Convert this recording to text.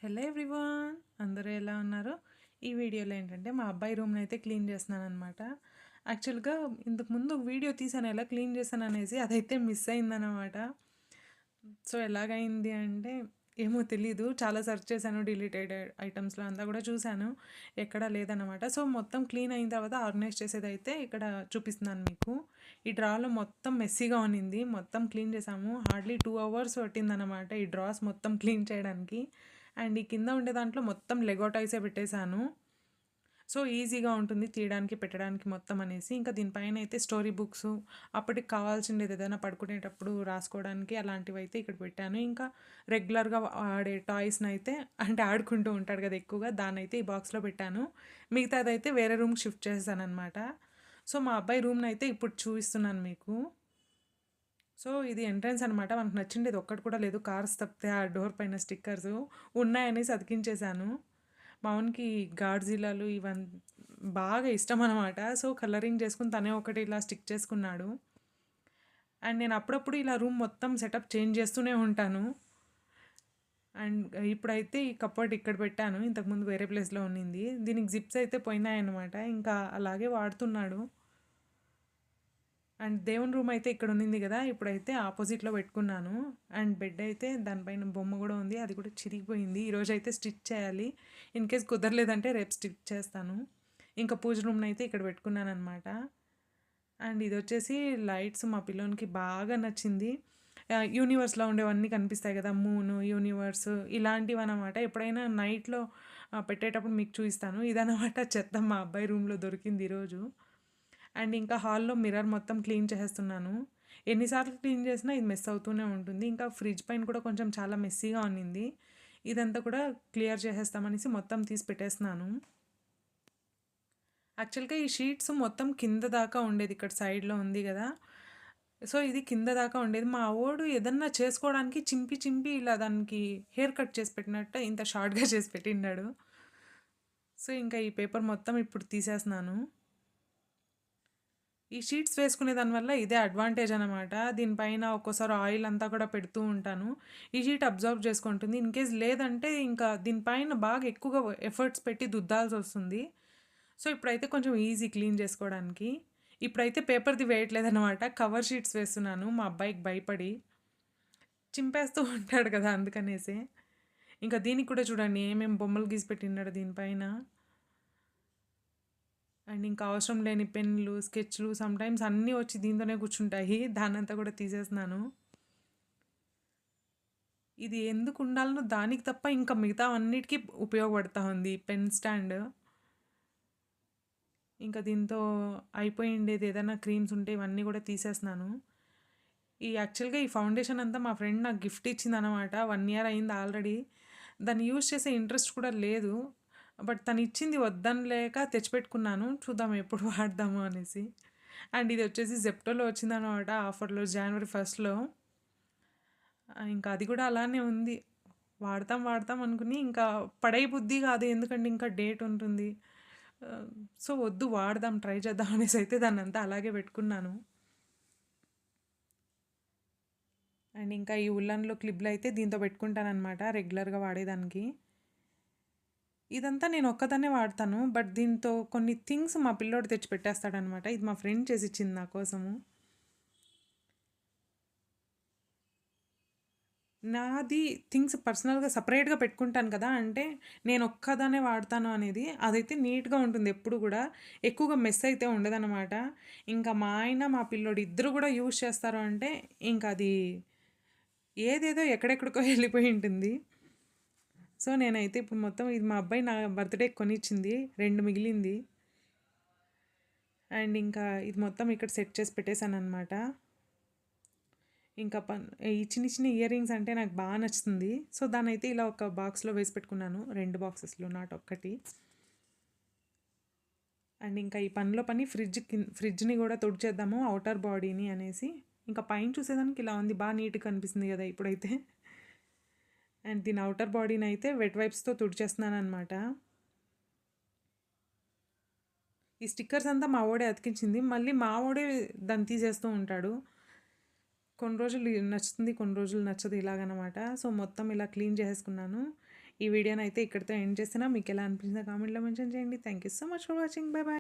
Hello everyone, అందరూ ఎలా ఉన్నారు? ఈ వీడియోలో ఏంటంటే మా అబ్బాయి రూమ్ని అయితే క్లీన్ చేస్తున్నాను అనమాట. యాక్చువల్గా ఇంతకుముందు వీడియో తీసాను ఎలా క్లీన్ చేశాను అనేసి, అదైతే మిస్ అయిందనమాట. సో ఎలాగైంది అంటే ఏమో తెలీదు. చాలా సెర్చ్ చేశాను, డిలీటెడ్ ఐటమ్స్లో అంతా కూడా చూశాను, ఎక్కడా లేదనమాట. సో మొత్తం క్లీన్ అయిన తర్వాత ఆర్గనైజ్ చేసేదైతే ఇక్కడ చూపిస్తున్నాను మీకు. ఈ డ్రాలో మొత్తం మెస్సీగా ఉన్నింది, మొత్తం క్లీన్ చేసాము. హార్డ్లీ 2 hours పట్టిందనమాట ఈ డ్రాస్ మొత్తం క్లీన్ చేయడానికి. అండ్ ఈ కింద ఉండే దాంట్లో మొత్తం లెగో టాయ్సే పెట్టేశాను. సో ఈజీగా ఉంటుంది తీయడానికి, పెట్టడానికి మొత్తం అనేసి. ఇంకా దీనిపైన అయితే స్టోరీ బుక్స్, అప్పటికి కావాల్సిండేది ఏదైనా పడుకునేటప్పుడు రాసుకోవడానికి అలాంటివి అయితే ఇక్కడ పెట్టాను. ఇంకా రెగ్యులర్గా ఆడే టాయ్స్ని అయితే, అంటే ఆడుకుంటూ ఉంటాడు కదా ఎక్కువగా, దాన్ని అయితే ఈ బాక్స్లో పెట్టాను. మిగతాదైతే వేరే రూమ్కి షిఫ్ట్ చేశాను అనమాట. సో మా అబ్బాయి రూమ్ని అయితే ఇప్పుడు చూపిస్తున్నాను మీకు. సో ఇది ఎంట్రన్స్ అనమాట. మనకు నచ్చిండేది ఒక్కటి కూడా లేదు, కార్స్ తప్పితే ఆ డోర్ పైన స్టిక్కర్స్ ఉన్నాయనేసి అతికించేశాను. మా వానికి గాడ్జిలాలు ఇవన్నీ బాగా ఇష్టం అనమాట. సో కలరింగ్ చేసుకుని తనే ఒకటి ఇలా స్టిక్ చేసుకున్నాడు. అండ్ నేను అప్పుడప్పుడు ఇలా రూమ్ మొత్తం సెటప్ చేంజ్ చేస్తూనే ఉంటాను. అండ్ ఇప్పుడైతే ఈ కప్బోర్డ్ ఇక్కడ పెట్టాను, ఇంతకుముందు వేరే ప్లేస్లో ఉన్నింది. దీనికి జిప్స్ అయితే పోయినాయన్నమాట, ఇంకా అలాగే వాడుతున్నాడు. అండ్ దేవుని రూమ్ అయితే ఇక్కడ ఉన్నింది కదా, ఇప్పుడైతే ఆపోజిట్లో పెట్టుకున్నాను. అండ్ బెడ్ అయితే దానిపైన బొమ్మ కూడా ఉంది, అది కూడా చిరిగిపోయింది. ఈరోజు అయితే స్టిచ్ చేయాలి. ఇన్ కేస్ కుదరలేదంటే రేపు స్టిచ్ చేస్తాను. ఇంకా పూజ రూమ్ని అయితే ఇక్కడ పెట్టుకున్నాను అనమాట. అండ్ ఇది వచ్చేసి లైట్స్ మా పిల్లోనికి బాగా నచ్చింది. యూనివర్స్లో ఉండేవన్నీ కనిపిస్తాయి కదా, మూను, యూనివర్స్ ఇలాంటివి అనమాట. ఎప్పుడైనా నైట్లో పెట్టేటప్పుడు మీకు చూపిస్తాను. ఇదనమాట చెత్త మా అబ్బాయి రూమ్లో దొరికింది ఈరోజు. అండ్ ఇంకా హాల్లో మిర్రర్ మొత్తం క్లీన్ చేసేస్తున్నాను. ఎన్నిసార్లు క్లీన్ చేసినా ఇది మెస్ అవుతూనే ఉంటుంది. ఇంకా ఫ్రిడ్జ్ పైన కూడా కొంచెం చాలా మెస్సీగా ఉన్నింది. ఇదంతా కూడా క్లియర్ చేసేస్తామనేసి మొత్తం తీసి పెట్టేస్తున్నాను. యాక్చువల్గా ఈ షీట్స్ మొత్తం కింద దాకా ఉండేది, ఇక్కడ సైడ్లో ఉంది కదా, సో ఇది కింద దాకా ఉండేది. మా వాడు ఏదన్నా చేసుకోవడానికి చింపి చింపి ఇలా దానికి హెయిర్ కట్ చేసి పెట్టినట్టు ఇంత షార్ట్గా చేసి పెట్టిన్నాడు. సో ఇంకా ఈ పేపర్ మొత్తం ఇప్పుడు తీసేస్తున్నాను. ఈ షీట్స్ వేసుకునే దానివల్ల ఇదే అడ్వాంటేజ్ అనమాట. దీనిపైన ఒక్కోసారి ఆయిల్ అంతా కూడా పెడుతూ ఉంటాను, ఈ షీట్ అబ్జర్వ్ చేసుకుంటుంది. ఇన్ కేస్ లేదంటే ఇంకా దీనిపైన బాగా ఎక్కువగా ఎఫర్ట్స్ పెట్టి దుద్దాల్సి వస్తుంది. సో ఇప్పుడైతే కొంచెం ఈజీ క్లీన్ చేసుకోవడానికి. ఇప్పుడైతే పేపర్ది వేయట్లేదనమాట, కవర్ షీట్స్ వేస్తున్నాను, మా అబ్బాయికి భయపడి చింపేస్తూ ఉంటాడు కదా అందుకనేసి. ఇంకా దీనికి కూడా చూడండి ఏమేమి బొమ్మలు గీసి పెట్టినాడు దీనిపైన. అండ్ ఇంకా అవసరం లేని పెన్నులు, స్కెచ్లు సమ్‌టైమ్స్ అన్నీ వచ్చి దీంతోనే కూర్చుంటాయి. దాన్నంతా కూడా తీసేస్తున్నాను. ఇది ఎందుకు ఉండాలనో దానికి తప్ప ఇంకా మిగతావన్నిటికీ ఉపయోగపడతా ఉంది పెన్ స్టాండ్. ఇంకా దీంతో అయిపోయిండేది ఏదైనా క్రీమ్స్ ఉంటే ఇవన్నీ కూడా తీసేస్తున్నాను. యాక్చువల్గా ఈ ఫౌండేషన్ అంతా మా ఫ్రెండ్ నాకు గిఫ్ట్ ఇచ్చిందనమాట. 1 year అయింది ఆల్రెడీ. దాన్ని యూజ్ చేసే ఇంట్రెస్ట్ కూడా లేదు. బట్ తను ఇచ్చింది వద్దనలేక తెచ్చిపెట్టుకున్నాను, చూద్దాం ఎప్పుడు వాడదాము అనేసి. అండ్ ఇది వచ్చేసి జెప్టోలో వచ్చిందనమాట ఆఫర్లో, January 1st. ఇంకా అది కూడా అలానే ఉంది. వాడతాం వాడతాం అనుకుని ఇంకా పడేయ బుద్ధి కాదు, ఎందుకంటే ఇంకా డేట్ ఉంటుంది. సో వద్దు, వాడదాం, ట్రై చేద్దాం అనేసి అయితే దాన్నంతా అలాగే పెట్టుకున్నాను. అండ్ ఇంకా ఈ ఉల్లన్లో క్లిప్లు అయితే దీంతో పెట్టుకుంటానమాట రెగ్యులర్గా వాడేదానికి. ఇదంతా నేను ఒక్కదాన్నే వాడతాను, బట్ దీంతో కొన్ని థింగ్స్ మా పిల్లోడు తెచ్చి పెట్టేస్తాడనమాట. ఇది మా ఫ్రెండ్ చేసి ఇచ్చింది నా కోసము. నాది థింగ్స్ పర్సనల్గా సపరేట్గా పెట్టుకుంటాను కదా, అంటే నేను ఒక్కదాన్నే వాడతాను అనేది, అదైతే నీట్గా ఉంటుంది ఎప్పుడు కూడా, ఎక్కువగా మెస్ అయితే ఉండదన్నమాట. ఇంకా మా ఆయన మా పిల్లోడు ఇద్దరు కూడా యూజ్ చేస్తారు అంటే ఇంకా అది ఏదేదో ఎక్కడెక్కడికో వెళ్ళిపోయి ఉంటుంది. సో నేనైతే ఇప్పుడు మొత్తం ఇది మా అబ్బాయి నా బర్త్డే కొనిచ్చింది, 2 మిగిలింది. అండ్ ఇంకా ఇది మొత్తం ఇక్కడ సెట్ చేసి పెట్టేశాను అనమాట. ఇంకా ఈ చిన్న చిన్న ఇయర్ రింగ్స్ అంటే నాకు బాగా నచ్చుతుంది. సో దాన్ని అయితే ఇలా ఒక బాక్స్లో వేసి పెట్టుకున్నాను, 2 బాక్సెస్లో, నాట్ ఒక్కటి. అండ్ ఇంకా ఈ పనిలో పని ఫ్రిడ్జ్ని కూడా తుడిచేద్దాము అవుటర్ బాడీని అనేసి. ఇంకా పైన చూసేదానికి ఇలా ఉంది, బాగా నీట్గా కనిపిస్తుంది కదా ఇప్పుడైతే. అండ్ దీని అవుటర్ బాడీని అయితే వెట్ వైప్స్తో తుడిచేస్తున్నాను అనమాట. ఈ స్టిక్కర్స్ అంతా మా వాడే అతికించింది, మళ్ళీ మా వాడే దాన్ని తీసేస్తూ ఉంటాడు. కొన్ని రోజులు నచ్చుతుంది, కొన్ని రోజులు నచ్చదు, ఇలాగనమాట. సో మొత్తం ఇలా క్లీన్ చేసేసుకున్నాను. ఈ వీడియోనైతే ఇక్కడితో ఎండ్ చేస్తున్నా. మీకెలా అనిపించిందో కామెంట్‌లో మెన్షన్ చేయండి. Thank you so much for watching. By by.